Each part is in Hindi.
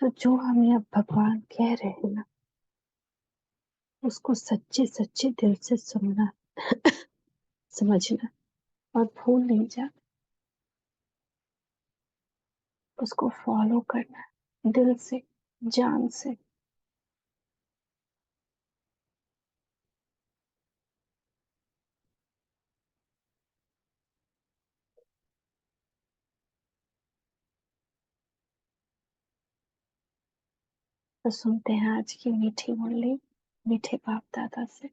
तो जो हमें अब भगवान कह रहे हैं ना, उसको सच्चे सच्चे दिल से सुनना, समझना और भूल नहीं जाना। उसको फॉलो करना दिल से, जान से। तो सुनते हैं आज की मीठी मुरली मीठे बाप दादा से।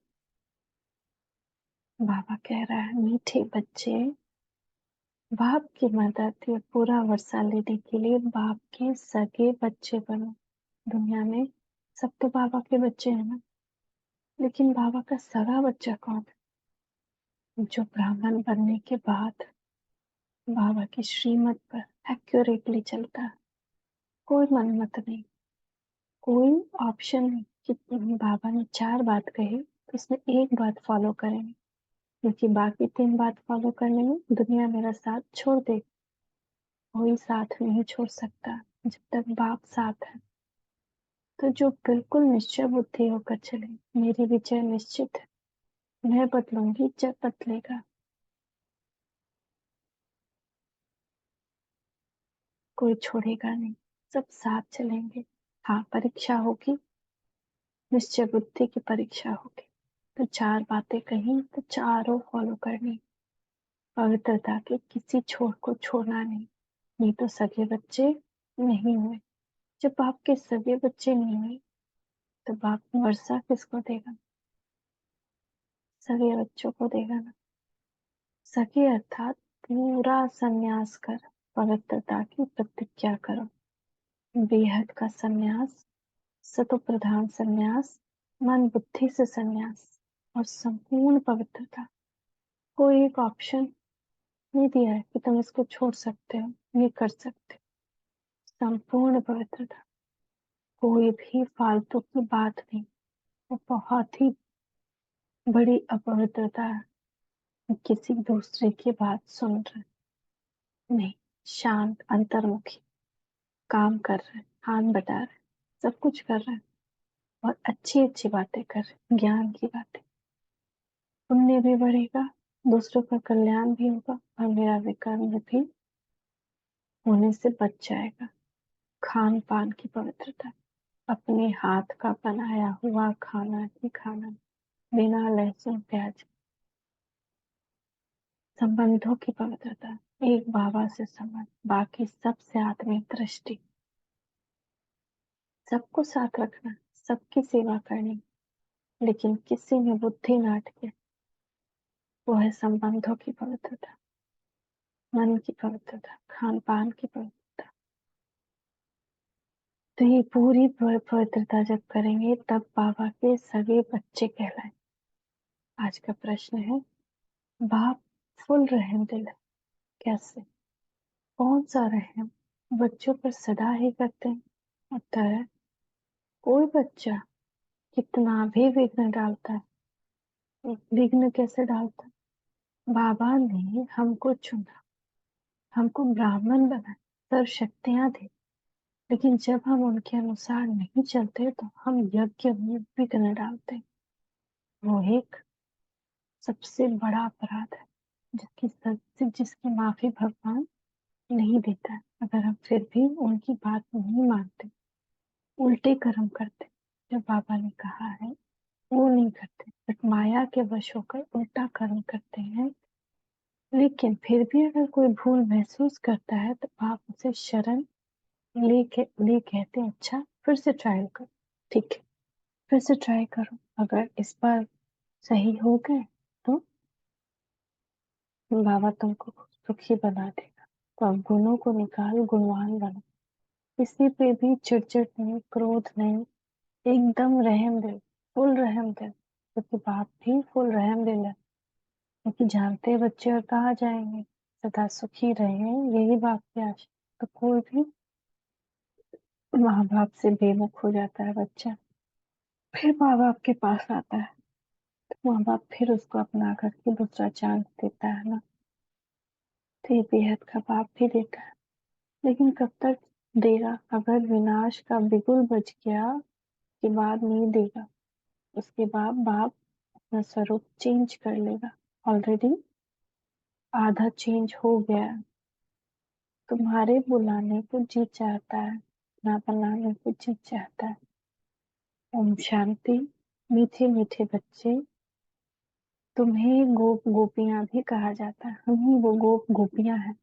बाबा कह रहा है, मीठे बच्चे, बाप की मदद या पूरा वर्षा लेने के लिए बाप के सगे बच्चे बनो। दुनिया में सब तो बाबा के बच्चे हैं ना, लेकिन बाबा का सगा बच्चा कौन है? जो ब्राह्मण बनने के बाद बाबा की श्रीमत पर एक्यूरेटली चलता है। कोई मनमत नहीं, कोई ऑप्शन नहीं कि बाबा ने 4 बात कही तो उसमें एक बात फॉलो करेंगे, क्योंकि बाकी 3 बात फॉलो करने में दुनिया मेरा साथ छोड़ दे। कोई साथ नहीं छोड़ सकता जब तक बाप साथ है। तो जो बिल्कुल निश्चय बुद्धि होकर चले, मेरी विजय निश्चित है, मैं बदलूंगी जब बदलेगा। कोई छोड़ेगा नहीं, सब साथ चलेंगे। हाँ, परीक्षा होगी, निश्चय बुद्धि की परीक्षा होगी। तो 4 बातें कही तो चारों फॉलो करनी। पवित्रता के किसी छोर को छोड़ना नहीं, नहीं तो सगे बच्चे नहीं हुए। जब बाप के सगे बच्चे नहीं हुए तो बाप वर्षा किसको देगा? सगे बच्चों को देगा ना। सगे अर्थात पूरा संन्यास कर पवित्रता की प्रतिज्ञा करो। बेहद का संन्यास, सतो प्रधान संन्यास, मन बुद्धि से संन्यास और संपूर्ण पवित्रता। कोई एक ऑप्शन नहीं दिया है कि तुम इसको छोड़ सकते हो, ये कर सकते हो। संपूर्ण पवित्रता, कोई भी फालतू की बात नहीं। वो बहुत ही बड़ी अपवित्रता है, किसी दूसरे की बात सुन रहे नहीं। शांत अंतर्मुखी काम कर रहे, हाथ बटा रहे, सब कुछ कर रहे और अच्छी अच्छी बातें कर रहे, ज्ञान की बातें। पुण्य भी बढ़ेगा, दूसरों का कल्याण भी होगा और मेरा विकर्म भी होने से बच जाएगा। खान पान की पवित्रता, अपने हाथ का बनाया हुआ खाना ही खाना, बिना लहसुन प्याज। संबंधों की पवित्रता, एक बाबा से संबंध, बाकी सबसे आत्मिक दृष्टि। सबको साथ रखना, सबकी सेवा करनी, लेकिन किसी में बुद्धि ना अटके। वो है संबंधों की पवित्रता, मन की पवित्रता, खान पान की पवित्रता। तो ये पूरी पवित्रता जब करेंगे तब बाबा के सगे बच्चे कहलाए। आज का प्रश्न है, बाप फुल रहम दिल है, कैसे? कौन सा रहम बच्चों पर सदा ही करते हैं? उत्तर है, कोई बच्चा कितना भी विघ्न डालता है। विघ्न कैसे डालता है? बाबा ने हमको चुना, हमको ब्राह्मण बनाया, सर्व शक्तियां दी, लेकिन जब हम उनके अनुसार नहीं चलते तो हम यज्ञ में विघ्न डालते। वो एक सबसे बड़ा अपराध है, जिसकी माफी भगवान नहीं देता है। अगर हम फिर भी उनकी बात नहीं मानते, उल्टे कर्म करते, जो बाबा ने कहा है वो नहीं करते, बट माया के वश होकर उल्टा कर्म करते हैं, लेकिन फिर भी अगर कोई भूल महसूस करता है तो आप उसे शरण ले कहते हैं, अच्छा फिर से ट्राई करो, ठीक है फिर से ट्राई करो, अगर इस बार सही हो गए तो बाबा तुमको सुखी बना देगा। तो अब गुणों को निकाल, गुणवान बनो। किसी पे भी चिड़चिड़ नहीं, क्रोध नहीं, एकदम रहम दिल, फुल रहम दिल, क्योंकि बाप भी फुल रहम दिल है। क्योंकि जानते बच्चे और कहाँ जाएंगे, सदा सुखी रहे, यही बाप की आशा। तो कोई भी माँ बाप से बेमुख हो जाता है बच्चा, फिर माँ बाप के पास आता है, तो माँ बाप फिर उसको अपना करके दूसरा चांस देता है ना। तो ये बेहद का बाप भी देता है, लेकिन कब तक देगा। अगर विनाश का बिगुल बज गया के बाद नहीं देगा, उसके बाद बाप अपना स्वरूप चेंज कर लेगा। ऑलरेडी आधा चेंज हो गया है। तुम्हारे बुलाने को जी चाहता है, ना बनाने को जी चाहता है। ओम शांति। मीठे मीठे बच्चे, तुम्हें गोप गोपियां भी कहा जाता है। हम ही वो गोप गोपियां हैं।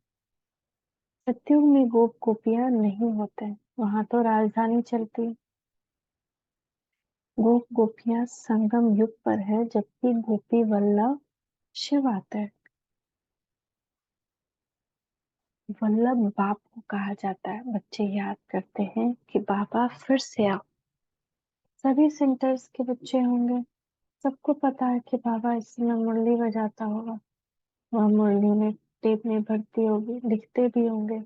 सत्युग में गोप गोपियां नहीं होते, वहां तो राजधानी चलती है। गोप गोपियां संगम युग पर है, जबकि गोपी वल्लभ शिव आते हैं। वल्लभ बाप को कहा जाता है। बच्चे याद करते हैं कि बाबा फिर से आओ। सभी सेंटर्स के बच्चे होंगे, सबको पता है कि बाबा इस समय मुरली बजाता होगा। वह मुरली में टेप में भरती होगी, लिखते भी होंगे,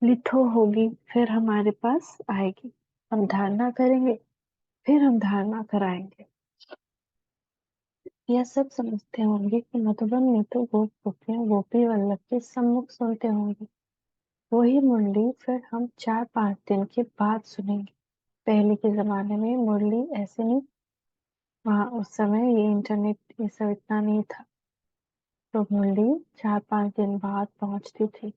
लिथो होगी, फिर हमारे पास आएगी। हम धारणा करेंगे, फिर हम धारणा कराएंगे। यह सब समझते होंगे कि मधुबन में तो गोप गोपियां गोपी वल्लभ के सम्मुख सुनते होंगे। वही मुरली फिर हम 4-5 दिन के बाद सुनेंगे। पहले के जमाने में मुरली ऐसे नहीं, वहाँ उस समय ये इंटरनेट ये सब इतना नहीं था, तो मुरली 4-5 दिन बाद पहुंचती थी।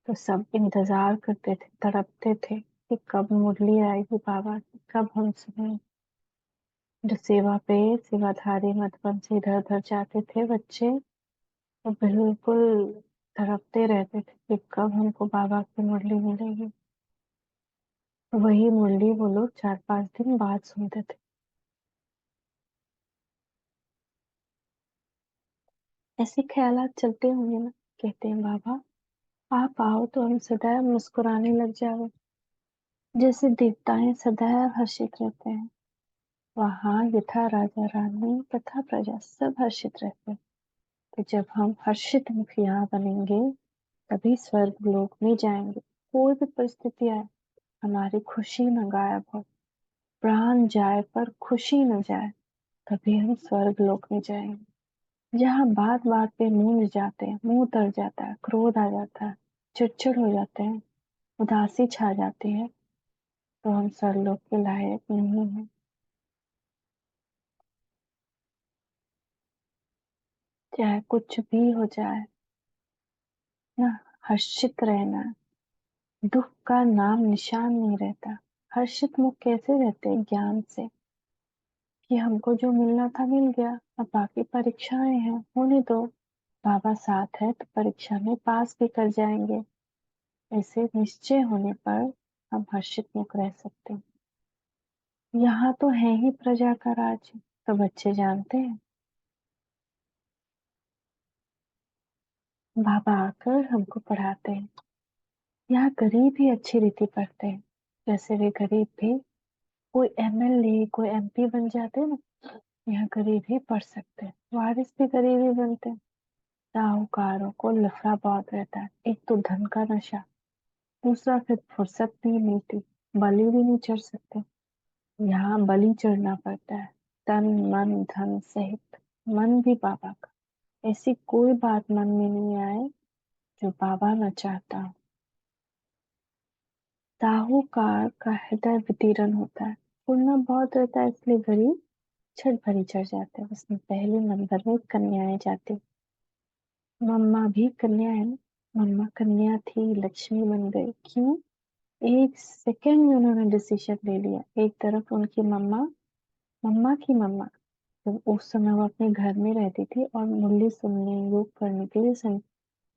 तो सब इंतजार करते थे, तड़पते थे कि कब मुरली आएगी बाबा की, कब हम सुने। जो सेवा पे सेवाधारी मधुबन से इधर उधर जाते थे बच्चे, तो बिल्कुल तड़पते रहते थे कि कब हमको बाबा की मुरली मिलेगी। वही मुरली वो लोग 4-5 दिन बाद सुनते थे। ऐसे ख्यालात चलते होंगे ना। कहते हैं बाबा आप आओ तो हम सदैव मुस्कुराने लग जाओ, जैसे देवताएं सदैव हर्षित रहते हैं। वहाँ यथा राजा रानी तथा प्रजा सब हर्षित रहते हैं। तो जब हम हर्षित मुखिया बनेंगे, तभी स्वर्ग लोक में जाएंगे। कोई भी परिस्थिति आए, हमारी खुशी न गायब हो, प्राण जाए पर खुशी न जाए, तभी हम स्वर्ग लोक में जाएंगे। जहाँ बात बात पे मूंझ जाते हैं, मुंह तर जाता है, क्रोध आ जाता है, चिड़चिड़ हो जाते हैं, उदासी छा जाती है, तो हम स्वर्गलोक के लायक नहीं है। चाहे कुछ भी हो जाए ना, हर्षित रहना। दुख का नाम निशान नहीं रहता। हर्षित मुख कैसे रहते हैं? ज्ञान से, कि हमको जो मिलना था मिल गया, अब बाकी परीक्षाएं हैं, होने दो। बाबा साथ है तो परीक्षा में पास भी कर जाएंगे। ऐसे निश्चय होने पर हम हर्षित मुख रह सकते हैं। यहाँ तो है ही प्रजा का राज, तो बच्चे जानते हैं। बाबा आकर हमको पढ़ाते हैं। यहाँ गरीब ही अच्छी रीति पढ़ते हैं। जैसे वे गरीब भी कोई एमएलए कोई एमपी बन जाते हैं ना, यहाँ गरीब ही पढ़ सकते हैं। वारिस भी गरीब ही बनते हैं। साहूकारों को लफड़ा बहुत रहता है। एक तो धन का नशा, दूसरा फिर फुर्सत नहीं मिलती, बलि भी नहीं चढ़ सकते। यहाँ बलि चढ़ना पड़ता है, तन मन धन सहित। मन भी बाबा का। ऐसी कोई बात मन में नहीं आए जो बाबा न चाहता हो। साहूकार का हृदय विदीर्ण होता है। पुण्य बहुत रहता है, इसलिए गरीब छठ भरी चढ़ जाते हैं। उसमें पहले नंबर में कन्याएं जाती। मम्मा भी कन्या है ना। मम्मा कन्या थी, लक्ष्मी बन गई। क्यों? एक सेकंड में उन्होंने डिसीजन ले लिया। एक तरफ उनकी मम्मा, मम्मा की मम्मा, जब उस समय वो अपने घर में रहती थी और मुरली सुनने योग करने के लिए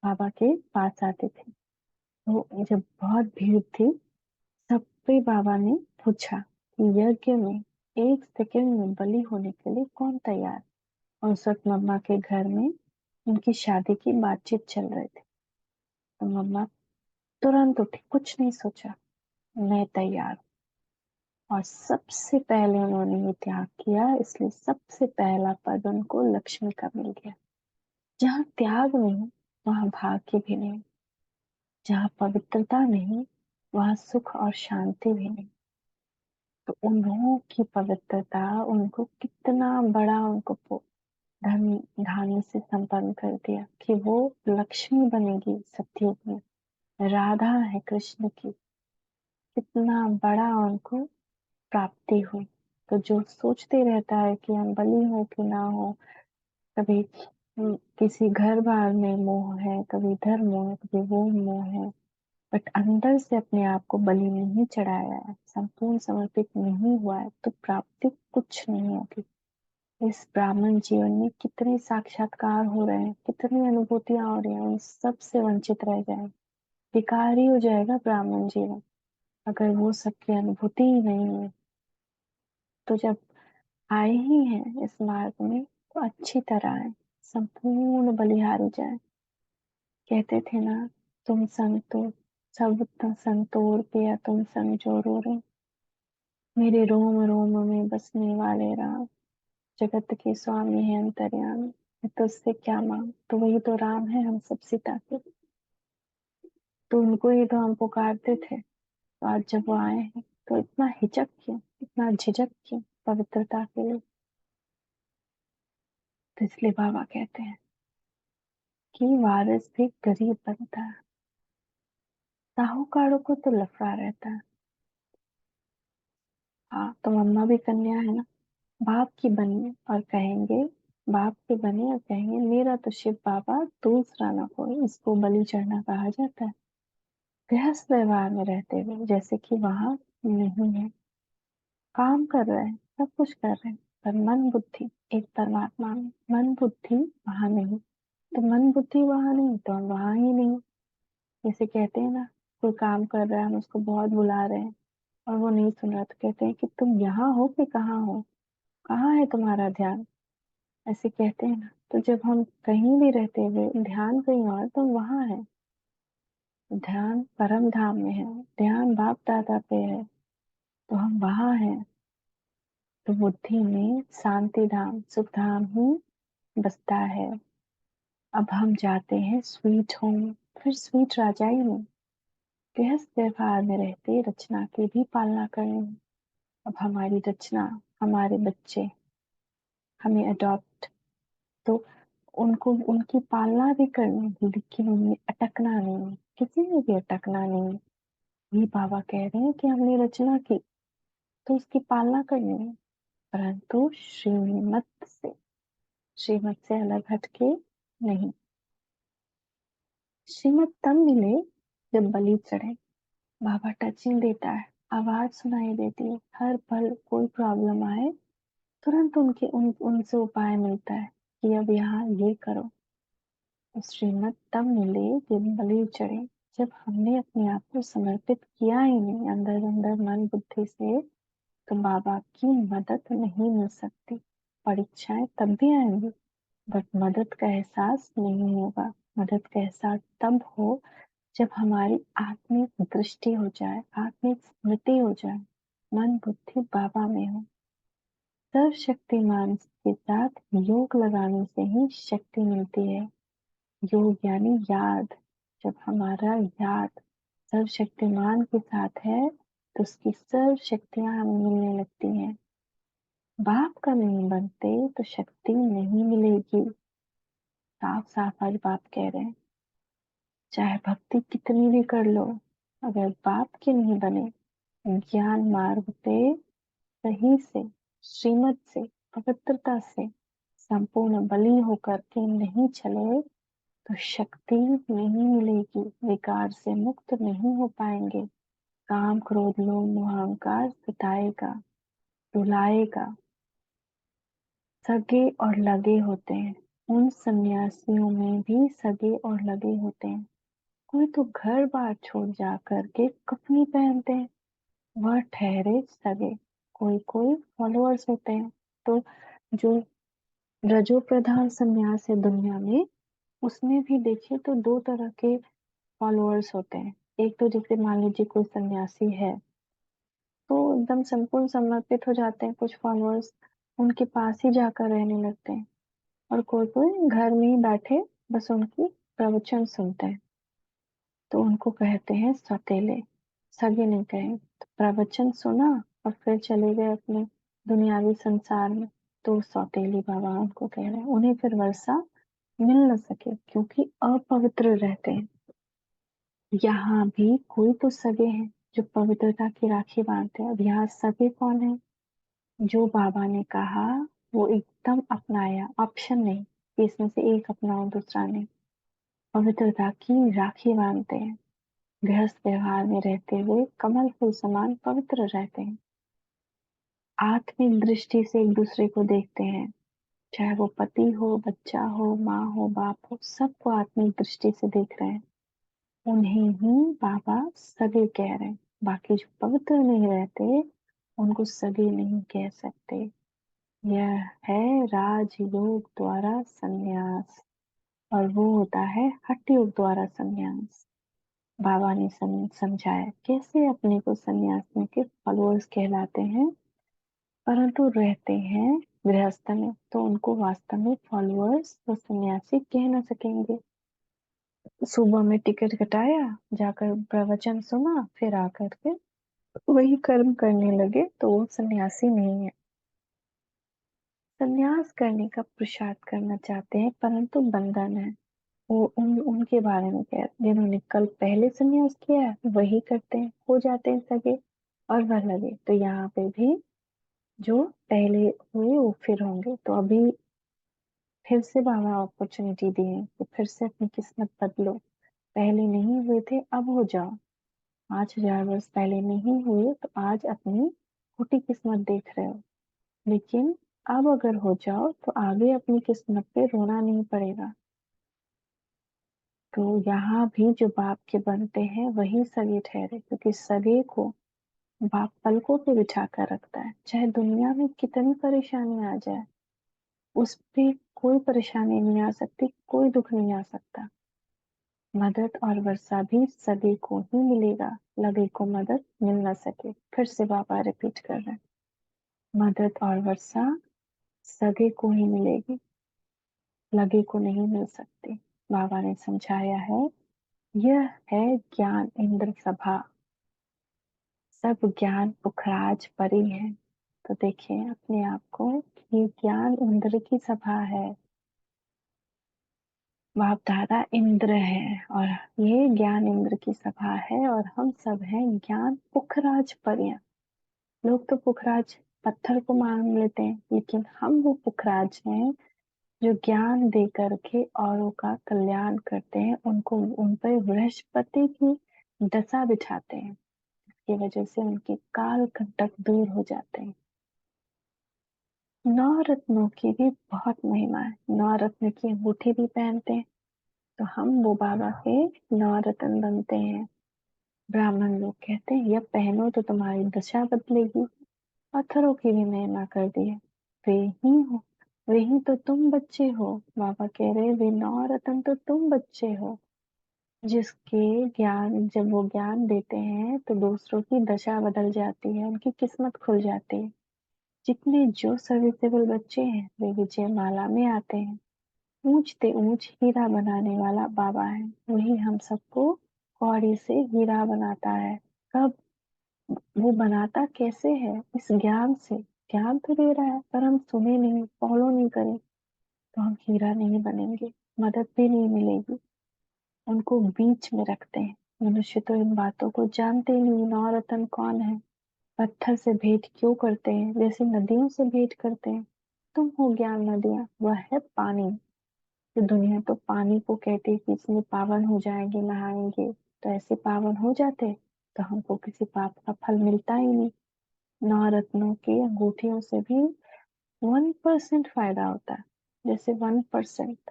बाबा के पास आते थे। तो जब बहुत भीड़ थी, सब पे बाबा ने पूछा कि यज्ञ में 1 सेकंड में बलि होने के लिए कौन तैयार। और उस वक्त मम्मा के घर में उनकी शादी की बातचीत चल रही थी। तो मम्मा तुरंत उठी, कुछ नहीं सोचा, मैं तैयार। और सबसे पहले उन्होंने ये त्याग किया, इसलिए सबसे पहला पद उनको लक्ष्मी का मिल गया। जहाँ त्याग नहीं, वहाँ भाग्य भी नहीं। जहाँ पवित्रता नहीं, वहाँ सुख और शांति भी नहीं। तो उन लोगों की पवित्रता उनको कितना बड़ा उनको धन धान्य से संपन्न कर दिया कि वो लक्ष्मी बनेगी सतयुग में। राधा है कृष्ण की, कितना बड़ा उनको प्राप्ति हुई। तो जो सोचते रहता है कि हम बलि हो कि ना हो, कभी किसी घर बार में मोह है, कभी इधर मोह है, कभी वो मोह है, बट अंदर से अपने आप को बलि नहीं चढ़ाया है, संपूर्ण समर्पित नहीं हुआ है, तो प्राप्ति कुछ नहीं होगी। इस ब्राह्मण जीवन में कितने साक्षात्कार हो रहे हैं, कितनी अनुभूतियां हो रही हैं, उन सब से वंचित रह जाए, बेकार ही हो जाएगा ब्राह्मण जीवन अगर वो सबकी अनुभूति ही नहीं है। तो जब आए ही हैं इस मार्ग में तो अच्छी तरह आए, संपूर्ण बलिहारी जाए। कहते थे ना, तुम संग तो सब संतोर पिया, तुम संग जो रो रे, मेरे रोम रोम में बसने वाले राम, जगत के स्वामी है अंतर्यामी, मैं तुझसे क्या मांग। तो वही तो राम है हम सब सीता के, तो उनको ही तो हम पुकारते थे। तो आज जब वो आए हैं तो इतना हिचक क्यों, इतना झिझक क्यों पवित्रता के लिए। तो इसलिए बाबा कहते हैं कि वारिस भी गरीब बनता है, साहूकारों को तो लफड़ा रहता है। हाँ, तो मम्मा भी कन्या है ना, बाप की बने और कहेंगे, बाप के बने और कहेंगे मेरा तो शिव बाबा दूसरा ना कोई, इसको बलि चढ़ना कहा जाता है। गृहस्थ व्यवहार में रहते हुए जैसे कि वहां नहीं है, काम कर रहे हैं, सब कुछ कर रहे हैं, पर मन बुद्धि एक परमात्मा में, मन बुद्धि वहां नहीं। तो मन बुद्धि वहां नहीं तो हम वहां ही नहीं। जैसे कहते हैं ना, कोई काम कर रहा है, हम उसको बहुत बुला रहे हैं और वो नहीं सुन रहा, तो कहते हैं कि तुम यहाँ हो कि कहाँ हो, कहाँ है तुम्हारा ध्यान, ऐसे कहते हैं ना। तो जब हम कहीं भी रहते हुए ध्यान कहीं और, तो वहां है ध्यान, परम धाम में है, ध्यान बाप दादा पे है, तो हम वहां हैं। तो बुद्धि में शांति धाम सुख धाम ही बसता है। अब हम जाते हैं स्वीट होम, फिर स्वीट राजाई में, गृहस्थ व्यवहार में रहते रचना की भी पालना करें। अब हमारी रचना, हमारे बच्चे हमें अडॉप्ट, तो उनको उनकी पालना भी करनी है, लेकिन उनमें अटकना नहीं, किसी में भी अटकना नहीं। ये बाबा कह रहे हैं कि हमने रचना की तो उसकी पालना करनी है, परंतु श्रीमत से अलग हटके नहीं। श्रीमत तब मिले जब बलि चढ़े। बाबा टचिंग देता है, आवाज सुनाई देती है, हर पल कोई प्रॉब्लम आए तुरंत उनसे उपाय मिलता है कि अब यहाँ ये करो। तो श्रीमत तब मिले जब बलि चढ़े, जब हमने अपने आप को समर्पित किया ही नहीं अंदर अंदर मन बुद्धि से, तो बाबा की मदद नहीं मिल सकती। परीक्षाएं तब भी आएंगी, बट मदद का एहसास नहीं होगा। मदद का एहसास तब हो जब हमारी आत्मिक दृष्टि हो जाए, आत्मिक स्मृति हो जाए, मन बुद्धि बाबा में हो। सर्वशक्तिमान के साथ योग लगाने से ही शक्ति मिलती है। योग यानी याद, जब हमारा याद सर्वशक्तिमान के साथ है तो उसकी सर्व शक्तियां हमें मिलने लगती हैं। बाप का नहीं बनते तो शक्ति नहीं मिलेगी। साफ साफ आज बाप कह रहे हैं, चाहे भक्ति कितनी भी कर लो, अगर बाप के नहीं बने, ज्ञान मार्ग पे सही से, श्रीमत से, पवित्रता से संपूर्ण बलि होकर के नहीं चले, तो शक्ति नहीं मिलेगी, विकार से मुक्त नहीं हो पाएंगे। काम क्रोध लोभ मोह अहंकार सताएगा, रुलाएगा। सगे और लगे होते हैं, उन सन्यासियों में भी सगे और लगे होते हैं। कोई तो घर बार छोड़ जा करके कफनी पहनते हैं, वह ठहरे सगे। कोई कोई फॉलोअर्स होते हैं। तो जो रजो प्रधान सन्यास है दुनिया में, उसमें भी देखिए तो दो तरह के फॉलोअर्स होते हैं। एक तो जैसे मान लीजिए कोई सन्यासी है तो एकदम संपूर्ण समर्पित हो जाते हैं, कुछ फॉलोअर्स उनके पास ही जाकर रहने लगते हैं, और कोई कोई घर में ही बैठे बस उनकी प्रवचन सुनते हैं, तो उनको कहते हैं सौतेले। सगे नहीं कहें, तो प्रवचन सुना और फिर चले गए अपने दुनियावी संसार में, तो सौतेली बाबा उनको कह रहे हैं। उन्हें फिर वर्षा मिल न सके क्योंकि अपवित्र रहते हैं। यहाँ भी कोई तो सगे हैं, जो पवित्रता की राखी बांधते हैं। अब यहाँ सभी कौन है? जो बाबा ने कहा वो एकदम अपनाया, ऑप्शन नहीं कि इसमें से एक अपनाओ दूसरा नहीं। पवित्रता की राखी बांधते हैं, गृहस्थ व्यवहार में रहते हुए कमल फूल समान पवित्र रहते हैं, आत्मिक दृष्टि से एक दूसरे को देखते हैं, चाहे वो पति हो, बच्चा हो, माँ हो, बाप हो, सबको आत्मिक दृष्टि से देख रहे हैं। उन्हें ही बाबा सगे कह रहे हैं। बाकी जो पवित्र नहीं रहते उनको सगे नहीं कह सकते। यह है राजयोग द्वारा संन्यास, और वो होता है हठ योग द्वारा संन्यास। बाबा ने समझाया कैसे अपने को सन्यासियों के फॉलोअर्स कहलाते हैं, परंतु रहते हैं गृहस्थ में तो उनको वास्तव में फॉलोअर्स और सन्यासी कह ना सकेंगे। सुबह में टिकट कटाया, जाकर प्रवचन सुना, फिर आकर के वही कर्म करने लगे तो वो सन्यासी नहीं है। सन्यास करने का पुरुषार्थ करना चाहते हैं परंतु बंधन है। वो उनके बारे में कह रहे जिन्होंने कल पहले सन्यास किया है वही करते हैं, हो जाते हैं सगे और वह लगे। तो यहाँ पे भी जो पहले हुए वो फिर होंगे। तो अभी फिर से बाबा अपॉर्चुनिटी दिए कि फिर से अपनी किस्मत बदलो। पहले नहीं हुए थे अब हो जाओ। 5000 वर्ष पहले नहीं हुए तो आज अपनी खोटी किस्मत देख रहे हो, लेकिन अब अगर हो जाओ तो आगे अपनी किस्मत पे रोना नहीं पड़ेगा। तो यहाँ भी जो बाप के बनते हैं वही सगे ठहरे, क्योंकि सगे को बाप पलकों पे बिठा कर रखता है। चाहे दुनिया में कितनी परेशानी आ जाए उस पे कोई परेशानी नहीं आ सकती, कोई दुख नहीं आ सकता। मदद और वर्षा भी सगे को ही मिलेगा, लगे को मदद मिल ना सके। फिर से बाबा रिपीट कर रहे हैं, मदद और वर्षा सगे को ही मिलेगी, लगे को नहीं मिल सकती। बाबा ने समझाया है यह है ज्ञान इंद्र सभा, सब ज्ञान पुखराज परी है। तो देखिए अपने आप को कि ये ज्ञान इंद्र की सभा है, बाप दादा इंद्र है और ये ज्ञान इंद्र की सभा है और हम सब हैं ज्ञान पुखराज परियां। लोग तो पुखराज पत्थर को मान लेते हैं, लेकिन हम वो पुखराज हैं जो ज्ञान दे करके औरों का कल्याण करते हैं, उनको उन पर बृहस्पति की दशा बिठाते हैं, की वजह से उनके काल कंटक दूर हो जाते हैं। नौ रत्नों की भी बहुत महिमा है, नौ रत्न की अंगूठी भी पहनते हैं तो हम वो बाबा के नौ रत्न बनते हैं। ब्राह्मण लोग कहते हैं यह पहनो तो तुम्हारी दशा बदलेगी। पत्थरों की भी महिमा कर दी है। वे ही हो, वे ही तो तुम बच्चे हो। बाबा कह रहे वे नौ रत्न तो तुम बच्चे हो, जिसके ज्ञान जब वो ज्ञान देते हैं तो दूसरों की दशा बदल जाती है, उनकी किस्मत खुल जाती है। जितने जो सर्विसेबल बच्चे हैं वे विजय माला में आते हैं। ऊंचते ऊंच हीरा बनाने वाला बाबा है, वही हम सबको कौड़ी से हीरा बनाता है। कब? वो बनाता कैसे है? इस ज्ञान से। ज्ञान तो दे रहा है पर हम सुने नहीं, फॉलो नहीं करें तो हम हीरा नहीं बनेंगे, मदद भी नहीं मिलेगी। उनको बीच में रखते हैं। मनुष्य तो इन बातों को जानते ही नहीं, नौरत्न कौन है, पत्थर से भेंट क्यों करते हैं, जैसे नदियों से भेंट करते हैं। तुम हो ज्ञान नदियां, वह है पानी। तो दुनिया तो पानी को कहती है कि इसमें पावन हो जाएंगे, नहाएंगे तो ऐसे पावन हो जाते, तो हमको किसी पाप का फल मिलता ही नहीं। नौ रत्नों की अंगूठियों से भी 1% फायदा होता है, जैसे 1%,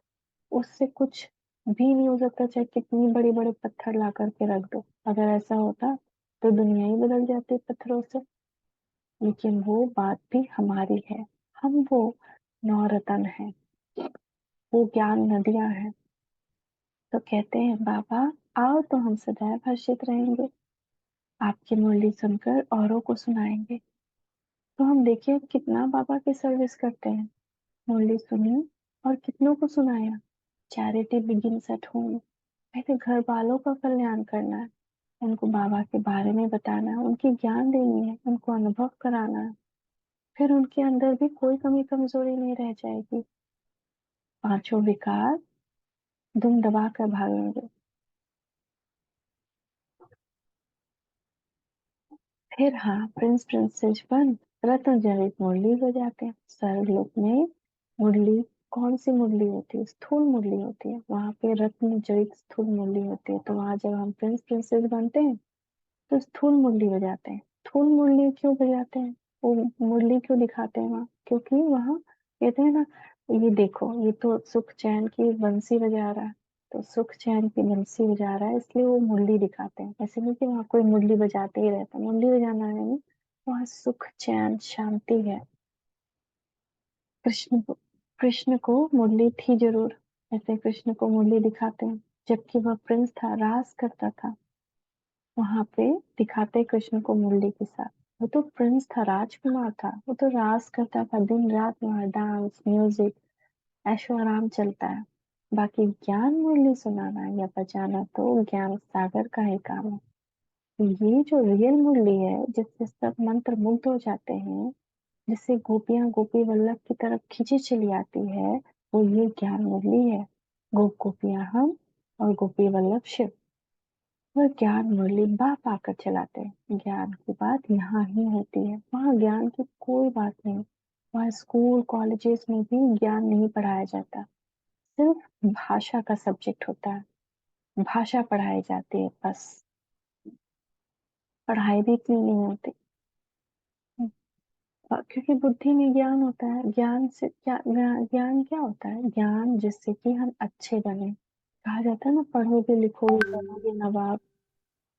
उससे कुछ भी नहीं हो सकता, चाहे कितनी बड़े बड़े पत्थर ला करके रख दो। अगर ऐसा होता तो दुनिया ही बदल जाती पत्थरों से। लेकिन वो बात भी हमारी है, हम वो नौ रत्न हैं, वो ज्ञान नदियां हैं। तो कहते हैं बाबा आओ तो हम सदैव हर्षित रहेंगे, आपकी मुरली सुनकर औरों को सुनाएंगे। तो हम देखिए कितना बाबा की सर्विस करते हैं, मुरली सुनी और कितनों को सुनाया। Charity begins at home. पहले घर वालों का कल्याण करना है, उनको बाबा के बारे में बताना है, उनकी ज्ञान देनी है, उनको अनुभव कराना है। फिर उनके अंदर भी कोई कमी कमजोरी नहीं रह जाएगी। पांचों विकार दुम दबा कर भागेंगे। फिर हाँ, प्रिंस प्रिंसेस बन रत्न जड़ित मुरली बजाते हैं। स्वर्गलोक में मुरली, कौन सी मुरली होती है? स्थूल मुरली होती है। वहां पे रत्न जड़ित स्थूल मुरली होती है। तो वहां जब हम प्रिंस प्रिंसेस बनते हैं तो स्थूल मुरली बजाते हैं। स्थूल मुरली क्यों बजाते हैं? वो मुरली क्यों दिखाते हैं वहां? क्योंकि वहां कहते हैं ना, ये देखो, ये तो सुख चैन की बंसी बजा रहा है। तो सुख चैन की बंसी बजा रहा है, इसलिए वो मुरली दिखाते हैं। ऐसे नहीं कि वहां कोई मुरली बजाते ही रहता, मुरली बजाना है नहीं, वहां सुख चैन शांति है। कृष्ण को मुरली थी जरूर, ऐसे कृष्ण को मुरली दिखाते हैं। जबकि वह प्रिंस था, राज करता था, वहां पे दिखाते कृष्ण को मुरली के साथ। वो तो प्रिंस था, राजकुमार था, वो तो राज करता था। दिन रात वहाँ डांस म्यूजिक ऐशो आराम चलता है। बाकी ज्ञान मुरली सुनाना या बजाना तो ज्ञान सागर का ही काम है। तो ये जो रियल मुरली है, जिससे सब मंत्र मुग्ध हो जाते हैं, जिससे गोपियां गोपी वल्लभ की तरफ खींची चली आती है, वो ये ज्ञान मुरली है। गोप गोपियां हम और गोपी वल्लभ शिव। वह ज्ञान मुरली बाप आकर चलाते हैं। ज्ञान की बात यहाँ ही होती है, वहाँ ज्ञान की कोई बात नहीं। वहाँ स्कूल कॉलेजेस में भी ज्ञान नहीं पढ़ाया जाता, सिर्फ भाषा का सब्जेक्ट होता है। भाषा पढ़ाई जाती है बस, पढ़ाई भी इतनी नहीं होती। क्योंकि बुद्धि में ज्ञान होता है। ज्ञान से क्या, ज्ञान क्या होता है? ज्ञान जिससे कि हम अच्छे बने। कहा जाता है ना, पढ़ोगे लिखोगे बनोगे नवाब।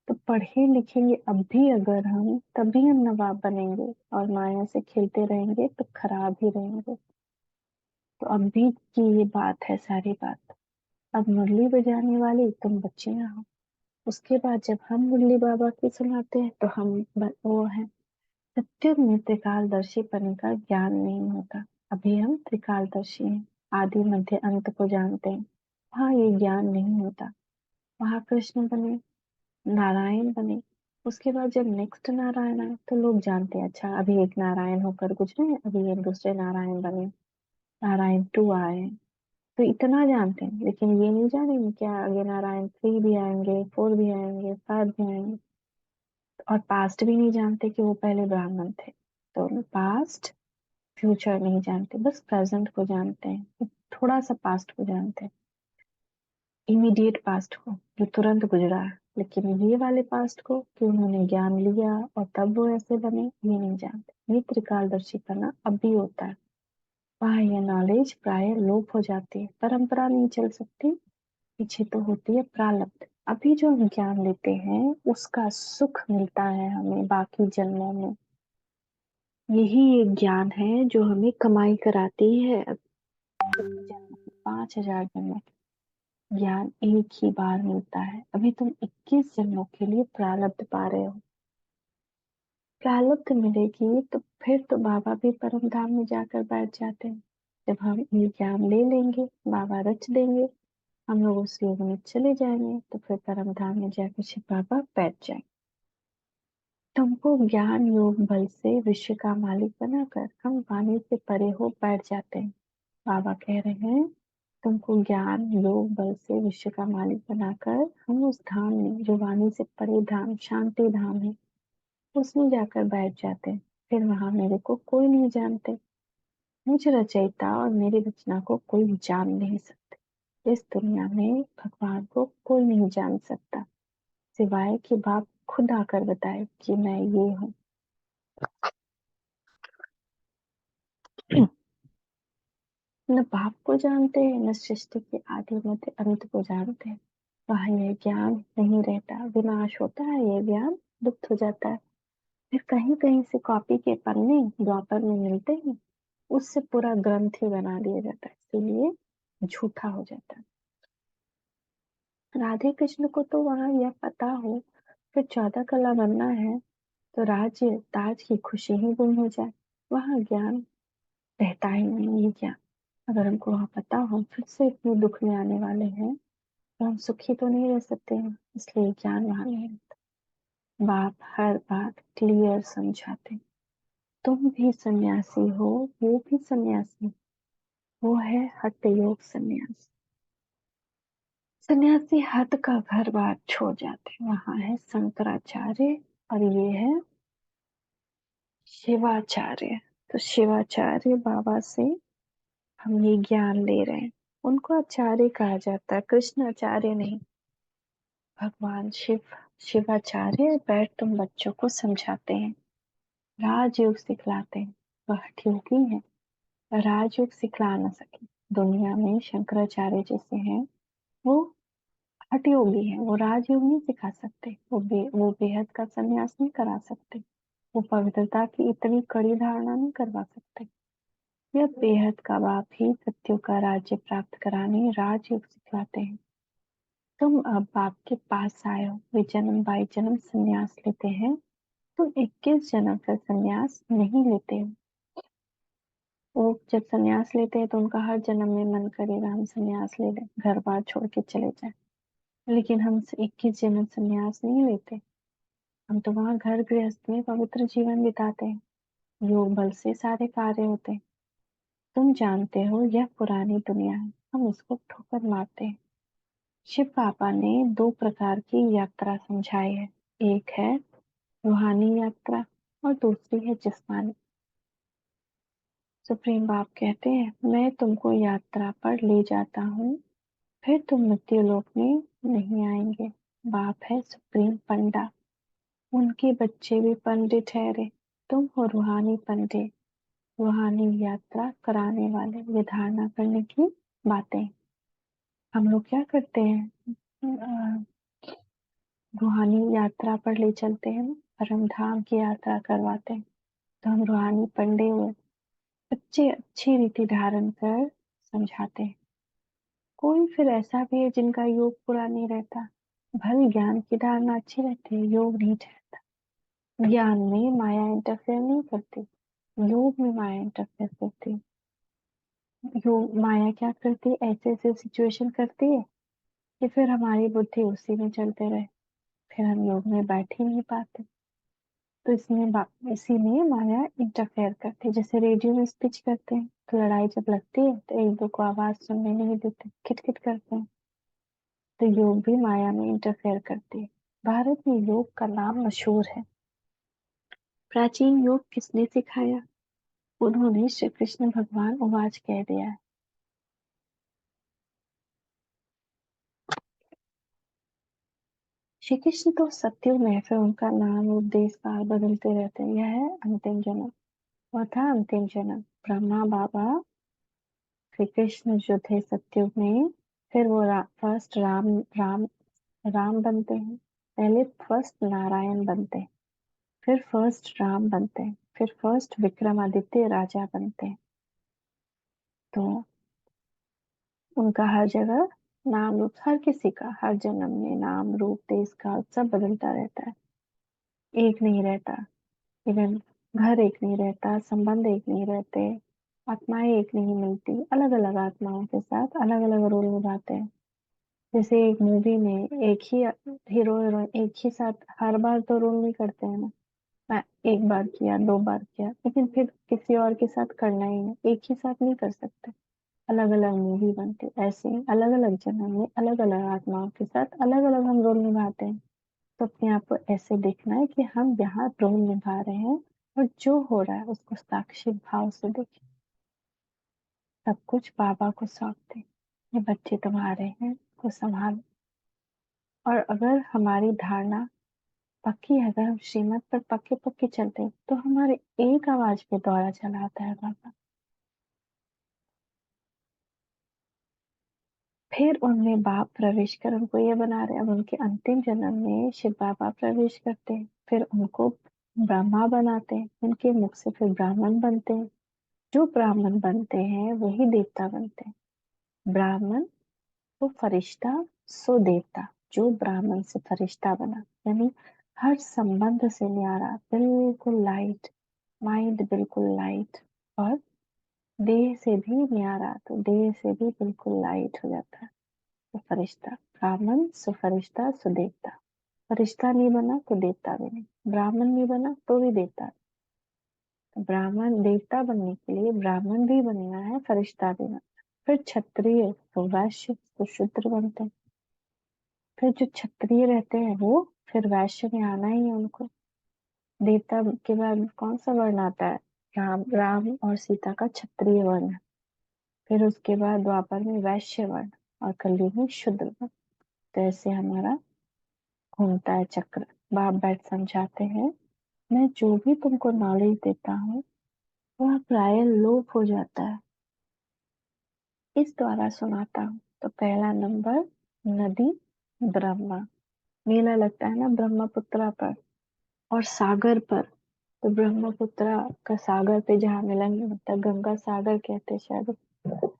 तो पढ़े लिखेंगे अब भी अगर हम, तभी हम नवाब बनेंगे। और माया से खेलते रहेंगे तो खराब ही रहेंगे। तो अब भी की ये बात है सारी बात। अब मुरली बजाने वाली तुम बच्चियां हो। उसके बाद जब हम मुरली बाबा की सुनाते हैं तो हम वो है। सत्युग में त्रिकालदर्शी पने का ज्ञान नहीं होता। अभी हम त्रिकालदर्शी हैं, आदि मध्य अंत को जानते हैं। वहाँ ये ज्ञान नहीं होता। वहाँ कृष्ण बने, नारायण बने। उसके बाद जब नेक्स्ट नारायण आए तो लोग जानते हैं, अच्छा अभी एक नारायण होकर गुजरे हैं, अभी ये दूसरे नारायण बने, नारायण टू आए। तो इतना जानते हैं, लेकिन ये नहीं जानेंगे क्या आगे नारायण थ्री भी आएंगे, फोर भी आएंगे, फाइव भी आएंगे। और पास्ट भी नहीं जानते कि वो पहले ब्राह्मण थे। तो पास्ट फ्यूचर नहीं जानते, बस प्रेजेंट को जानते हैं, थोड़ा सा पास्ट को जानते हैं, इमीडिएट पास्ट को जो तुरंत गुजरा है। लेकिन ये वाले पास्ट को कि उन्होंने ज्ञान लिया और तब वो ऐसे बने, ये नहीं जानते। ये त्रिकालदर्शी करना अब भी होता है। वहाँ यह नॉलेज प्राय लोप हो जाती है, परंपरा नहीं चल सकती, पीछे तो होती है प्रारब्ध। अभी जो हम ज्ञान लेते हैं उसका सुख मिलता है हमें बाकी जन्मों में। यही एक ज्ञान है जो हमें कमाई कराती है। 5,000 जन्मों ज्ञान एक ही बार मिलता है। अभी तुम 21 जन्मों के लिए प्रारब्ध पा रहे हो। प्रारब्ध मिलेगी तो फिर तो बाबा भी परम धाम में जाकर बैठ जाते हैं। जब हम ये ज्ञान ले लेंगे, बाबा रच देंगे, हम लोग उस योग में चले जाएंगे, तो फिर परम धाम में जाकर शिव बाबा बैठ जाएंगे। तुमको ज्ञान योग बल से विश्व का मालिक बनाकर हम वाणी से परे हो बैठ जाते हैं। बाबा कह रहे हैं, तुमको ज्ञान योग बल से विश्व का मालिक बनाकर हम उस धाम में, जो वाणी से परे धाम, शांति धाम है, उसमें जाकर बैठ जाते हैं। फिर वहां मेरे को कोई नहीं जानते। मुझ रचयिता और मेरी रचना को कोई जान नहीं सकते। इस दुनिया में भगवान को कोई नहीं जान सकता, सिवाय कि बाप खुद आकर बताए कि मैं ये हूँ। न बाप को जानते हैं, न सृष्टि के आदि मध्य अंत को जानते हैं। वहाँ यह ज्ञान नहीं रहता, विनाश होता है, यह ज्ञान लुप्त हो जाता है। फिर कहीं कहीं से कॉपी के पन्ने द्वापर में मिलते हैं, उससे पूरा ग्रंथ ही बना दिया जाता है, इसीलिए झूठा हो जाता है। राधे कृष्ण को तो वहां यह पता हो, फिर 14 कला बनना है तो राज्य ताज की खुशी ही गुम हो जाए। वहां ज्ञान रहता ही नहीं, ये ज्ञान अगर हमको वहां पता हो फिर से इतने दुख में आने वाले हैं, तो हम सुखी तो नहीं रह सकते हैं, इसलिए ज्ञान वहां नहीं रहता। बाप हर बात क्लियर समझाते। तुम भी सन्यासी हो, वो भी सन्यासी, वो है हठ योग सन्यास। सन्यासी हठ का घर बार छोड़ जाते हैं। वहां है शंकराचार्य और ये है शिवाचार्य। तो शिवाचार्य बाबा से हम ये ज्ञान ले रहे हैं। उनको आचार्य कहा जाता है, कृष्ण आचार्य नहीं। भगवान शिव शिवाचार्य बैठ तुम बच्चों को समझाते हैं, राजयोग सिखलाते हैं। वह हठ योगी है, राजयोग सिखला ना सके। दुनिया में शंकराचार्य जैसे हैं, वो हठ योगी है, वो राजयोग नहीं सिखा सकते। वो बेहद का संन्यास नहीं करा सकते। वो पवित्रता की इतनी कड़ी धारणा नहीं करवा सकते। यह बेहद का बाप ही सत्यों का राज्य प्राप्त कराने राजयोग सिखलाते हैं। तुम अब बाप के पास आए हो, वे जन्म बाई जन्म संन्यास लेते हैं। तुम 21 जन्म का संन्यास नहीं लेते हो। वो जब संन्यास लेते हैं तो उनका हर जन्म में मन करेगा हम संन्यास ले लें, घर बार छोड़ के चले जाएं। लेकिन हम 21 जन्म संन्यास नहीं लेते। हम तो वहां घर गृहस्थ में पवित्र जीवन बिताते हैं। योग बल से सारे कार्य होते हैं। तुम जानते हो यह पुरानी दुनिया है, हम इसको ठोकर मारते हैं। शिव पापा ने दो प्रकार की यात्रा समझाई है। एक है रूहानी यात्रा और दूसरी है जिस्मानी। सुप्रीम बाप कहते हैं मैं तुमको यात्रा पर ले जाता हूँ, फिर तुम मृत्यु लोक में नहीं आएंगे। बाप है सुप्रीम पंडा, उनके बच्चे भी पंडित ठहरे। तुम हो रूहानी पंडित, रूहानी यात्रा कराने वाले। ये धारणा करने की बातें हम लोग क्या करते हैं, रूहानी यात्रा पर ले चलते हैं, परम धाम की यात्रा करवाते हैं। तो हम रूहानी पंडे हुए, बच्चे अच्छी रीति धारण कर समझाते हैं। कोई फिर ऐसा भी है जिनका योग पूरा नहीं रहता। भले ज्ञान की धारणा अच्छी रहती है, योग नहीं ठहरता। ज्ञान में माया इंटरफेयर नहीं करती, योग में माया इंटरफेयर करती है। योग माया क्या करती है, ऐसे ऐसे सिचुएशन करती है कि फिर हमारी बुद्धि उसी में चलते रहे, फिर हम योग में बैठ ही नहीं पाते। तो इसीलिए माया इंटरफेयर करती है। जैसे रेडियो में स्पीच करते हैं तो लड़ाई जब लगती है तो एक दो को आवाज सुनने नहीं देते, खिटखिट करते हैं। तो योग भी माया में इंटरफेयर करती है। भारत में योग का नाम मशहूर है। प्राचीन योग किसने सिखाया? उन्होंने श्री कृष्ण भगवान उवाच कह दिया है। श्री कृष्ण तो सत्युग में है, फिर उनका नाम रूप देश काल बदलते रहते हैं। यह है अंतिम जन्म। वह था अंतिम जन्म। ब्रह्मा बाबा श्री कृष्ण जो थे सत्युग में, फिर वो फर्स्ट राम बनते हैं। पहले फर्स्ट नारायण बनते हैं, फिर फर्स्ट राम बनते हैं, फिर फर्स्ट विक्रमादित्य राजा बनते हैं। तो उनका हर जगह नाम रूप, हर किसी का हर जन्म में नाम रूप देश काल सब बदलता रहता है, एक नहीं रहता। इवन घर एक नहीं रहता, संबंध एक नहीं रहते, आत्माएं एक नहीं मिलती, अलग अलग आत्माओं के साथ अलग अलग रोल निभाते हैं। जैसे एक मूवी में एक ही हीरो हीरोइन एक ही साथ हर बार तो रोल नहीं करते हैं ना। मैं एक बार किया, दो बार किया, लेकिन फिर किसी और के साथ करना ही है, एक ही साथ नहीं कर सकते। अलग अलग मूवी बनती है। ऐसे ही अलग अलग जन्म में अलग अलग आत्माओं के साथ अलग अलग हम रोल निभाते हैं। तो अपने आप को ऐसे देखना है कि हम यहाँ रोल निभा रहे हैं, और जो हो रहा है उसको साक्षी भाव से देखें। सब कुछ बाबा को सौंप दें। ये बच्चे तुम्हारे हैं, को संभालो। और अगर हमारी धारणा पक्की है, अगर हम श्रीमत पर पक्के पक्के चलते हैं, तो हमारे एक आवाज पे दौरा चलाता है बाबा। फिर उनमें बाप प्रवेश कर उनको ये बना रहे हैं। अब उनके अंतिम जन्म में शिव बाबा प्रवेश करते हैं, फिर उनको ब्रह्मा बनाते हैं, उनके मुख से फिर ब्राह्मण बनते हैं। जो ब्राह्मण बनते हैं वही देवता बनते हैं। ब्राह्मण तो फरिश्ता, सो देवता। जो ब्राह्मण से फरिश्ता बना, यानी हर संबंध से न्यारा, बिल्कुल लाइट, माइंड बिल्कुल लाइट, और देह से भी न्यारा, तो देह से भी बिल्कुल लाइट हो जाता है। तो फरिश्ता, ब्राह्मण सो फरिश्ता सो देवता। फरिश्ता नहीं बना तो देवता भी नहीं, ब्राह्मण नहीं बना तो भी देवता। ब्राह्मण देवता बनने के लिए ब्राह्मण भी बनना है, फरिश्ता भी बनना है। फिर क्षत्रिय तो वैश्य तो शूद्र बनते हैं। फिर जो क्षत्रिय रहते हैं वो फिर वैश्य में आना ही है उनको। देवता के बाद कौन सा वर्ण आता है? राम। राम और सीता का क्षत्रिय वर्ण। फिर उसके बाद द्वापर में वैश्य वर्ण और कलयुग में शूद्र वर्ण। तो ऐसे हमारा घूमता है चक्र। बाप बैठ समझाते हैं, मैं जो भी तुमको नॉलेज देता हूँ वह प्राय लोप हो जाता है, इस द्वारा सुनाता हूँ। तो पहला नंबर, नदी, ब्रह्मा। मेला लगता है ना ब्रह्मपुत्रा पर और सागर पर। तो ब्रह्मपुत्रा का सागर पे जहाँ मिलन होता है, गंगा सागर कहते हैं शायद।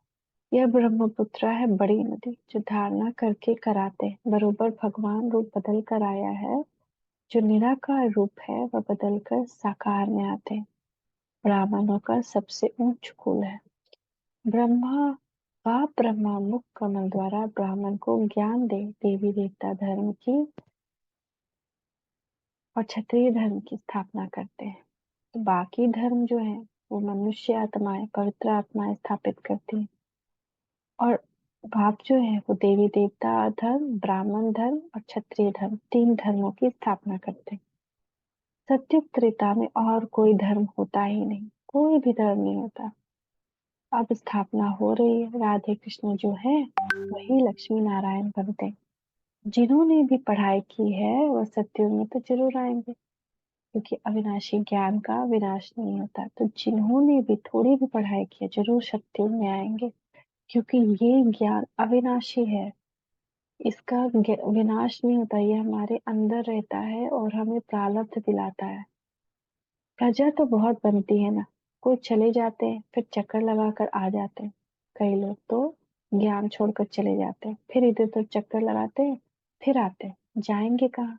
यह ब्रह्मपुत्रा है बड़ी नदी, जो धारणा करके कराते हैं। बरोबर भगवान रूप बदल कर आया है। जो निराकार रूप है वह बदल कर साकार में आते हैं। ब्राह्मणों का सबसे ऊंच कुल है। ब्रह्मा बाप ब्रह्मा मुख कमल द्वारा ब्राह्मण को ज्ञान दे देवी देवता धर्म की और क्षत्रिय धर्म की स्थापना करते हैं। तो बाकी धर्म जो है वो मनुष्य आत्माएं, पवित्र आत्माएं स्थापित करती हैं। और बाप जो है वो देवी देवता धर्म, ब्राह्मण धर्म और क्षत्रिय धर्म, तीन धर्मों की स्थापना करते हैं। सत्युग त्रेता में और कोई धर्म होता ही नहीं, कोई भी धर्म नहीं होता। अब स्थापना हो रही है, राधे कृष्ण जो है वही लक्ष्मी नारायण बनते हैं। जिन्होंने भी पढ़ाई की है वह सत्युग में तो जरूर आएंगे, क्योंकि अविनाशी ज्ञान का विनाश नहीं होता। तो जिन्होंने भी थोड़ी भी पढ़ाई की है जरूर सत्युग में आएंगे, क्योंकि ये ज्ञान अविनाशी है। इसका विनाश नहीं होता, ये हमारे अंदर रहता है और हमें प्रारब्ध दिलाता है। प्रजा तो बहुत बनती है ना, कोई चले जाते हैं फिर चक्कर लगा कर आ जाते हैं। कई लोग तो ज्ञान छोड़कर चले जाते हैं, फिर इधर उधर चक्कर लगाते हैं, फिर आते हैं। जाएंगे कहाँ?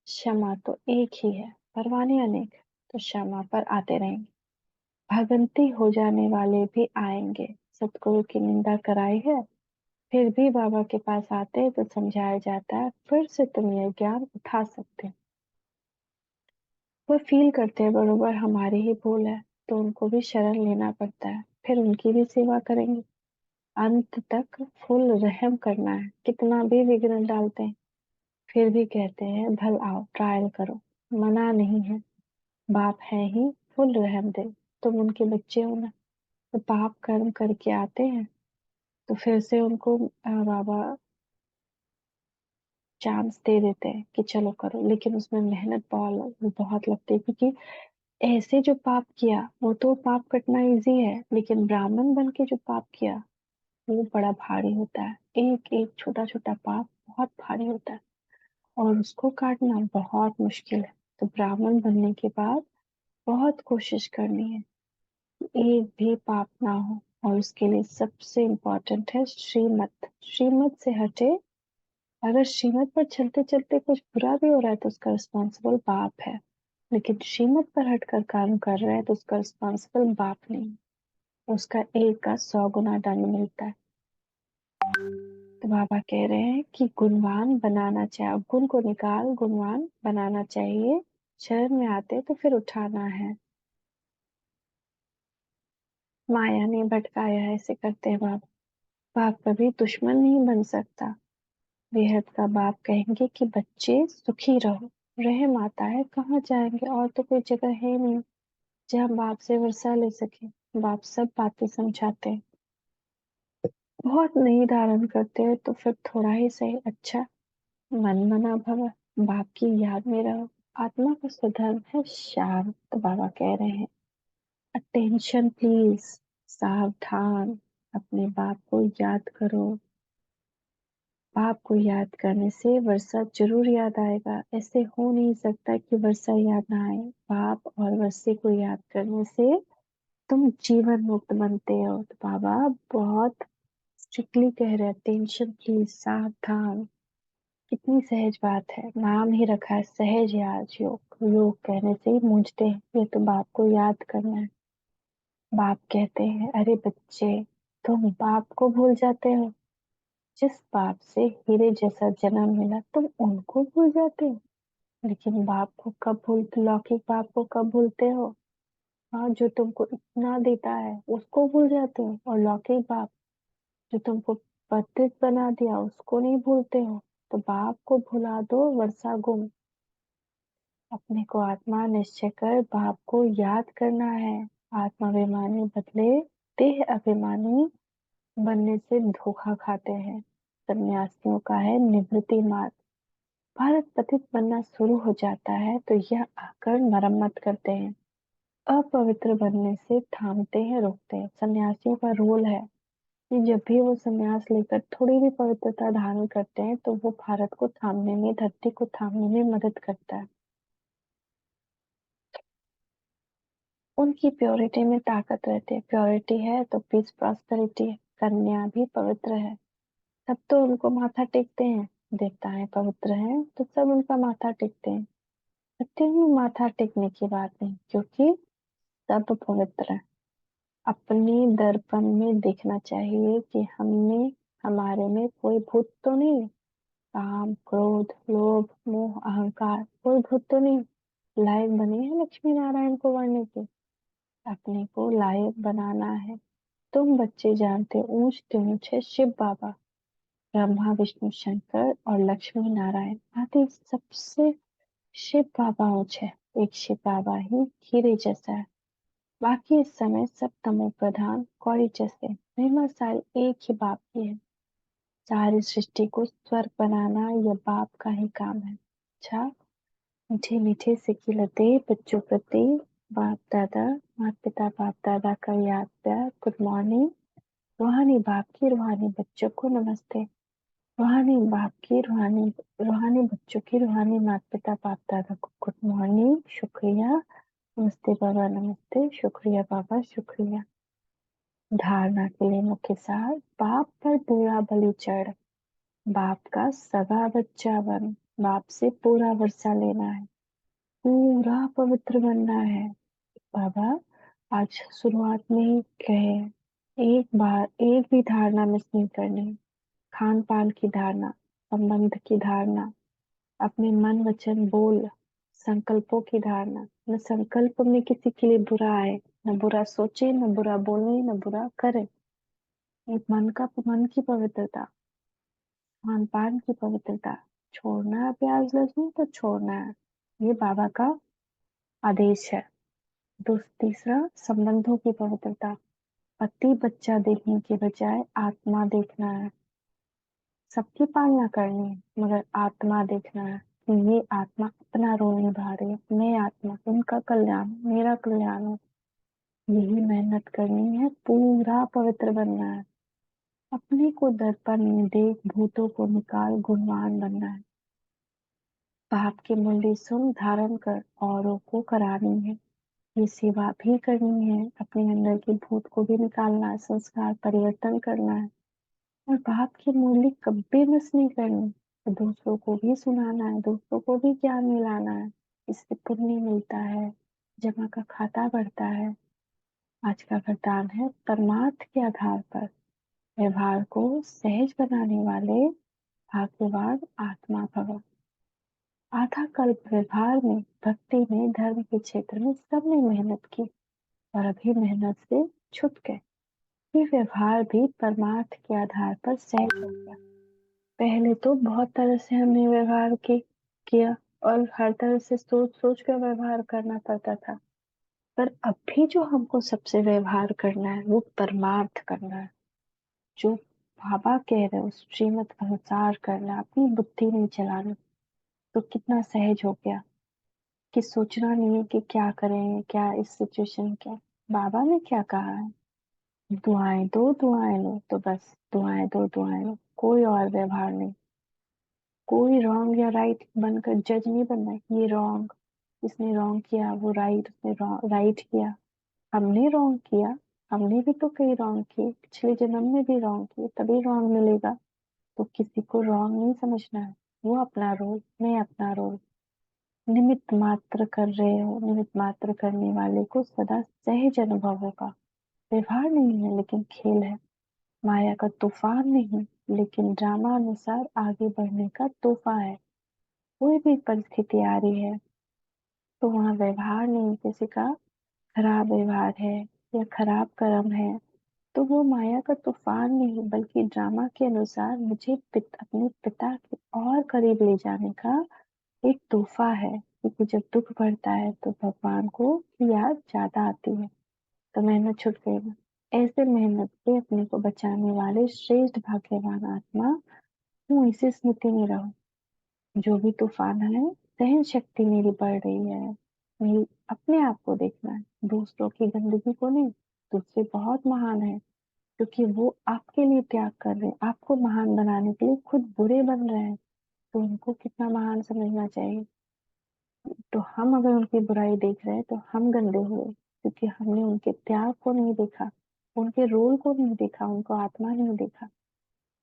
क्षमा तो एक ही है, परवाने अनेक है, तो क्षमा पर आते रहेंगे। भागंती हो जाने वाले भी आएंगे। सतगुरु की निंदा कराई है फिर भी बाबा के पास आते हैं तो समझाया जाता है, फिर से तुम यह ज्ञान उठा सकते हो। वह फील करते हैं बरोबर हमारी ही भूल है, तो उनको भी शरण लेना पड़ता है, फिर उनकी भी सेवा करेंगे। अंत तक फुल रहम करना है, कितना भी विघ्न डालते हैं फिर भी कहते हैं भल आओ ट्रायल करो, मना नहीं है। बाप है ही फुल रहम दे, तुम उनके बच्चे हो ना। तो पाप कर्म करके आते हैं तो फिर से उनको बाबा चांस दे देते हैं कि चलो करो, लेकिन उसमें मेहनत बहुत बहुत लगती है। क्योंकि ऐसे जो पाप किया वो तो पाप कटना इजी है, लेकिन ब्राह्मण बन के जो पाप किया वो बड़ा भारी होता है। एक एक छोटा छोटा पाप बहुत भारी होता है और उसको काटना बहुत मुश्किल है। तो ब्राह्मण बनने के बाद बहुत कोशिश करनी है कि एक भी पाप ना हो। और उसके लिए सबसे इम्पोर्टेंट है श्रीमत। श्रीमत से हटे, अगर श्रीमत पर चलते चलते कुछ बुरा भी हो रहा है तो उसका रिस्पॉन्सिबल बाप है, लेकिन श्रीमत पर हटकर काम कर रहा है तो उसका रिस्पॉन्सिबल बाप नहीं, उसका एक का 100 गुना दंड मिलता है। तो बाबा कह रहे हैं कि गुणवान बनाना चाहिए, गुण को निकाल गुणवान बनाना चाहिए। शरण में आते तो फिर उठाना है, माया ने भटकाया है, ऐसे करते हैं बाप। बाप कभी दुश्मन नहीं बन सकता। बेहद का बाप कहेंगे कि बच्चे सुखी रहो, रहम आता है, कहाँ जाएंगे, और तो कोई जगह है नहीं जहाँ बाप से वर्षा ले सके। बाप सब बातें समझाते हैं। बहुत नहीं धारण करते तो फिर थोड़ा ही सही, अच्छा मन मना भव, बाप की याद में रहो। आत्मा का स्वधर्म है शांत। तो बाबा कह रहे हैं अटेंशन प्लीज, सावधान, अपने बाप को याद करो। बाप को याद करने से वर्षा जरूर याद आएगा। ऐसे हो नहीं सकता कि वर्षा याद ना आए। बाप और वर्षे को याद करने से तुम जीवन मुक्त बनते हो। तो बाबा बहुत स्ट्रिक्टली कह रहे हैं टेंशन प्लीज, सावधान। कितनी सहज बात है, नाम ही रखा है सहज याद योग। योग कहने से ही मूंझते हैं, ये तो बाप को याद करना है। बाप कहते हैं अरे बच्चे, तुम बाप को भूल जाते हो। जिस बाप से हीरे जैसा जन्म मिला तुम उनको भूल जाते हो। लेकिन बाप को कब भूलते, लौकिक बाप को कब भूलते हो? हाँ, जो तुमको इतना देता है उसको भूल जाते हो। और लौकिक बाप जो तुमको पतित बना दिया उसको नहीं भूलते हो। तो बाप को भुला दो वर्षा गुम। अपने को आत्मा निश्चय कर बाप को याद करना है। आत्माभिमानी बदले देह अभिमानी बनने से धोखा खाते हैं। सन्यासियों का है निवृत्ति मार्ग। भारत पतित बनना शुरू हो जाता है तो यह आकर मरम्मत करते हैं। अपवित्र बनने से थामते हैं, रोकते हैं। सन्यासियों का रोल है कि जब भी वो संन्यास लेकर थोड़ी भी पवित्रता धारण करते हैं तो वो भारत को थामने में, धरती को थामने में मदद करता है। उनकी प्योरिटी में ताकत रहती है। प्योरिटी है तो पीस प्रॉस्पेरिटी है। कन्या भी पवित्र है, सब तो उनको माथा टेकते हैं। देवताएं पवित्र हैं तो सब उनका माथा टेकते हैं। सत्य में माथा टेकने की बात नहीं, क्योंकि सब पवित्र है। अपने दर्पण में देखना चाहिए कि हमने हमारे में कोई भूत तो नहीं। काम, क्रोध, लोभ, मोह, अहंकार कोई भूत तो नहीं। लायक बने हैं लक्ष्मी नारायण को वरने के। अपने को लायक बनाना है। तुम बच्चे जानते ऊंचते ऊंच है शिव बाबा, ब्रह्मा विष्णु शंकर और लक्ष्मी नारायण आदि सबसे शिव बाबा ऊंच है। एक शिव बाबा ही हीरे जैसा है। बाकी इस समय सब तमो प्रधान कौड़ी जैसे। महिमा सारी एक ही बाप की है। सारी सृष्टि को स्वर्ग बनाना यह बाप का ही काम है। अच्छा, मीठे मीठे सिकिलते बच्चों प्रति बाप दादा, माता पिता बाप दादा का याद प्यार। Good morning. रूहानी बाप की रूहानी बच्चों को नमस्ते। रूहानी बाप की रूहानी बच्चों की रूहानी माता पिता बाप दादा को गुड मॉर्निंग, शुक्रिया, नमस्ते बाबा, नमस्ते, शुक्रिया बाबा, शुक्रिया। धारणा के लिए मुख्य सार। बाप पर पूरा बलि चढ़, बाप का सगा बच्चा बन, बाप से पूरा वर्षा लेना है, पूरा पवित्र बनना है। बाबा आज शुरुआत में ही कहे, एक बार एक भी धारणा मिस नहीं करनी। खान पान की धारणा, संबंध की धारणा, अपने मन वचन बोल संकल्पों की धारणा। न संकल्प में किसी के लिए बुरा आए, न बुरा सोचे, न बुरा बोले, न बुरा करे। एक मन की पवित्रता, खान पान की पवित्रता। छोड़ना है प्याज लहसुन तो छोड़ना है, ये बाबा का आदेश है। तीसरा, संबंधों की पवित्रता। पति बच्चा देखने के बजाय आत्मा देखना है। सबकी पालना करनी है मगर आत्मा देखना है कि ये आत्मा अपना रोल निभा रही है। मैं आत्मा, उनका कल्याण मेरा कल्याण है। यही मेहनत करनी है, पूरा पवित्र बनना है। अपने को दर्पण में देख भूतों को निकाल गुणवान बनना है। पाप की मुरली सुन धारण कर औरों को करानी है। ये सेवा भी करनी है, अपने अंदर के भूत को भी निकालना है, संस्कार परिवर्तन करना है। और बाप की मुरली कभी मिस नहीं करनी। तो दूसरों को भी सुनाना है, दूसरों को भी ज्ञान मिलाना है। इससे पुण्य मिलता है, जमा का खाता बढ़ता है। आज का वरदान है परमार्थ के आधार पर व्यवहार को सहज बनाने वाले भाग्यवान आत्मा भव। आधा कल्प व्यवहार में, भक्ति में, धर्म के क्षेत्र में सबने मेहनत की और अभी मेहनत से छूट गए। ये व्यवहार भी परमार्थ के आधार पर सहज हो गया। पहले तो बहुत तरह से हमने व्यवहार किया और हर तरह से सोच सोच कर व्यवहार करना पड़ता था। पर अभी जो हमको सबसे व्यवहार करना है वो परमार्थ करना है। जो बाबा कह रहे हो श्रीमत अनुसार करना, अपनी बुद्धि नहीं चलानी। तो कितना सहज हो गया कि सोचना नहीं है कि क्या करें, क्या इस सिचुएशन क्या। बाबा ने क्या कहा है, दुआएं दो दुआएं लो, तो बस दुआएं दो दुआएं लो, कोई और व्यवहार नहीं। कोई रॉन्ग या राइट बनकर जज नहीं बनना है। ये रॉन्ग, इसने रॉन्ग किया, वो राइट, उसने राइट किया। हमने रॉन्ग किया, हमने भी तो कई रॉन्ग किए, पिछले जन्म में भी रॉन्ग किए, तभी रॉन्ग मिलेगा। तो किसी को रॉन्ग नहीं समझना है। वो अपना रोल, मैं अपना रोल। निमित्त मात्र कर रहे हो, निमित्त मात्र करने वाले को सदा सहज अनुभव होगा। व्यवहार नहीं है लेकिन खेल है। माया का तूफान नहीं, लेकिन ड्रामा अनुसार आगे बढ़ने का तोहफा है। कोई भी परिस्थिति आ रही है तो वहाँ व्यवहार नहीं, किसी का खराब व्यवहार है या खराब कर्म है तो वो माया का तूफान नहीं बल्कि ड्रामा के अनुसार मुझे अपने पिता के और करीब ले जाने का एक तोहफा है। क्योंकि जब दुःख बढ़ता है तो भगवान को याद ज़्यादा आती है, तो मेहनत छूट गई ना। ऐसे मेहनत से अपने को बचाने वाले श्रेष्ठ भाग्यवान आत्मा हूँ, इसी स्मृति में रहो। जो भी तूफान आए, सहन शक्ति मेरी बढ़ रही है। मेरी अपने आप को देखना है, दूसरों की गंदगी को नहीं। दूसरे बहुत महान है, क्योंकि वो आपके लिए त्याग कर रहे हैं, आपको महान बनाने के लिए खुद बुरे बन रहे हैं, तो उनको कितना महान समझना चाहिए। तो हम अगर उनकी बुराई देख रहे हैं तो हम गंदे हुए, क्योंकि हमने उनके त्याग को नहीं देखा, उनके रोल को नहीं देखा, उनको आत्मा नहीं देखा,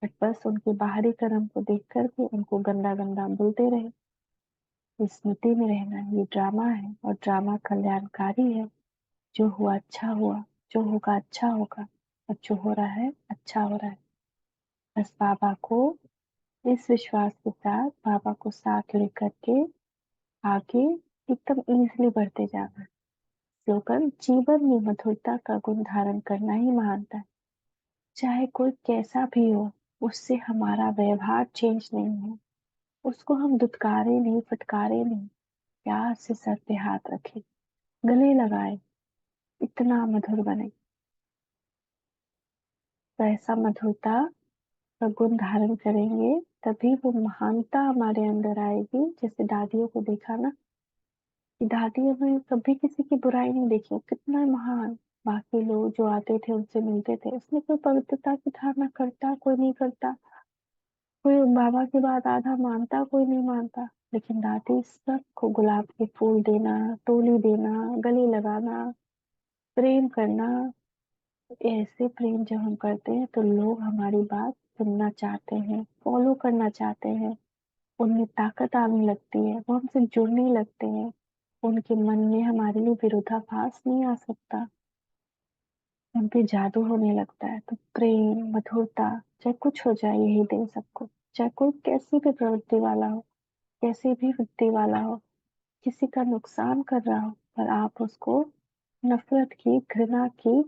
बट बस उनके बाहरी कर्म को देख कर के उनको गंदा गंदा बोलते रहे। इस स्मृति में रहना, ये ड्रामा है और ड्रामा कल्याणकारी है। जो हुआ अच्छा हुआ, जो होगा अच्छा होगा, और जो हो रहा है अच्छा हो रहा है। बस बाबा को इस विश्वास के साथ, बाबा को साथ लेकर के आगे एकदम इजीली बढ़ते जाना। स्लोगन, जीवन में मधुरता का गुण धारण करना ही महानता है। चाहे कोई कैसा भी हो, उससे हमारा व्यवहार चेंज नहीं है। उसको हम दुत्कारे नहीं, फटकारे नहीं, प्यार से सर पे हाथ रखे, गले लगाए, इतना मधुर बने। तो ऐसा मधुरता का गुण धारण करेंगे, तभी वो महानता हमारे अंदर आएगी। जैसे दादियों को देखा ना, कि दादियों ने कभी किसी की बुराई नहीं देखी, कितना महान। बाकी लोग जो आते थे उनसे मिलते थे, उसमें कोई पवित्रता की धारणा करता, कोई नहीं करता। कोई बाबा की बात आधा मानता, कोई नहीं मानता। लेकिन दादी सबको गुलाब के फूल देना, टोली देना, गले लगाना, प्रेम करना। ऐसे प्रेम जब हम करते हैं तो लोग हमारी बात सुनना चाहते हैं, फॉलो करना चाहते हैं, उनमें ताकत आने लगती है, वो हमसे जुड़ने लगते हैं। उनके मन में हमारे लिए विरोधाभास नहीं आ सकता, उन पे जादू होने लगता है। तो प्रेम, मधुरता, चाहे कुछ हो जाए, यही दे सबको। चाहे कोई कैसी भी प्रवृत्ति वाला हो, कैसी भी वृत्ति वाला हो, किसी का नुकसान कर रहा हो, पर आप उसको नफरत की, घृणा की,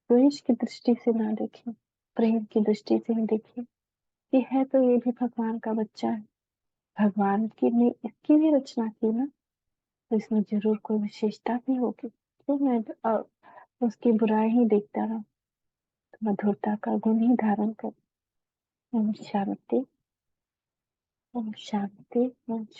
द्वेष की दृष्टि से ना देखें, प्रेम की दृष्टि से ही देखें। ये है तो ये भी भगवान का बच्चा है, भगवान की ने इसकी भी रचना की ना, तो इसमें जरूर कोई विशेषता भी होगी। तो मैं उसकी बुराई ही देखता रहा, तो मधुरता का गुण ही धारण कर। ओम शांति, ओम शांति, ओम शांति।